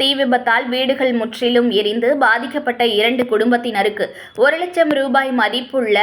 தீ விபத்தால் வீடுகள் முற்றிலும் எரிந்து பாதிக்கப்பட்ட 2 குடும்பத்தினருக்கு 1 லட்சம் ரூபாய் மதிப்புள்ள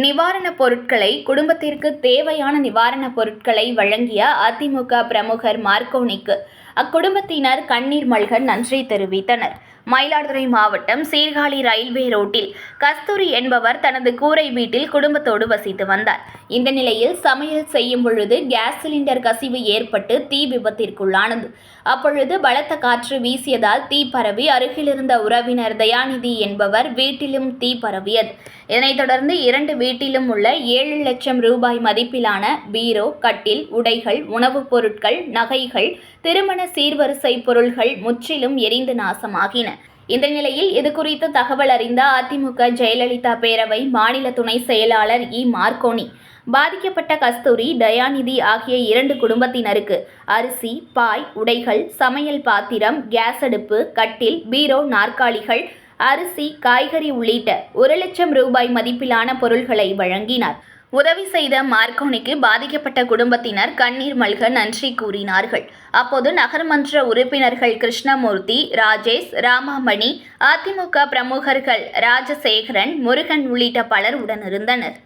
நிவாரணப் பொருட்களை குடும்பத்திற்கு தேவையான நிவாரணப் பொருட்களை வழங்கிய அதிமுக பிரமுகர் மார்க்கோனிக்கு அக்குடும்பத்தினர் கண்ணீர் மல்க நன்றி தெரிவித்தனர். மயிலாடுதுறை மாவட்டம் சீர்காழி ரயில்வே ரோட்டில் கஸ்தூரி என்பவர் தனது கூரை வீட்டில் குடும்பத்தோடு வசித்து வந்தார். இந்த நிலையில் சமையல் செய்யும் பொழுது கேஸ் சிலிண்டர் கசிவு ஏற்பட்டு தீ விபத்திற்குள்ளானது. அப்பொழுது பலத்த காற்று வீசியதால் தீ பரவி அருகிலிருந்த உறவினர் தயாநிதி என்பவர் வீட்டிலும் தீ பரவியது. இதனைத் தொடர்ந்து 2 வீட்டிலும் உள்ள 7 லட்சம் ரூபாய் மதிப்பிலான பீரோ, கட்டில், உடைகள், உணவுப் பொருட்கள், நகைகள், திருமண சீர்வரிசை பொருள்கள் முற்றிலும் எரிந்து நாசமாகின. இந்த நிலையில் இதுகுறித்து தகவல் அறிந்த அதிமுக ஜெயலலிதா பேரவை மாநில துணை செயலாளர் மார்க்கோனி பாதிக்கப்பட்ட கஸ்தூரி, தயாநிதி ஆகிய 2 குடும்பத்தினருக்கு அரிசி, பாய், உடைகள், சமையல் பாத்திரம், கேஸ் அடுப்பு, கட்டில், பீரோ, நாற்காலிகள், அரிசி, காய்கறி உள்ளிட்ட 1 லட்சம் ரூபாய் மதிப்பிலான பொருள்களை வழங்கினார். உதவி செய்த மார்க்கோனிக்கு பாதிக்கப்பட்ட குடும்பத்தினர் கண்ணீர் மல்க நன்றி கூறினார்கள். அப்போது நகர்மன்ற உறுப்பினர்கள் கிருஷ்ணமூர்த்தி, ராஜேஷ், ராமாமணி, அதிமுக பிரமுகர்கள் ராஜசேகரன், முருகன் உள்ளிட்ட பலர் உடனிருந்தனர்.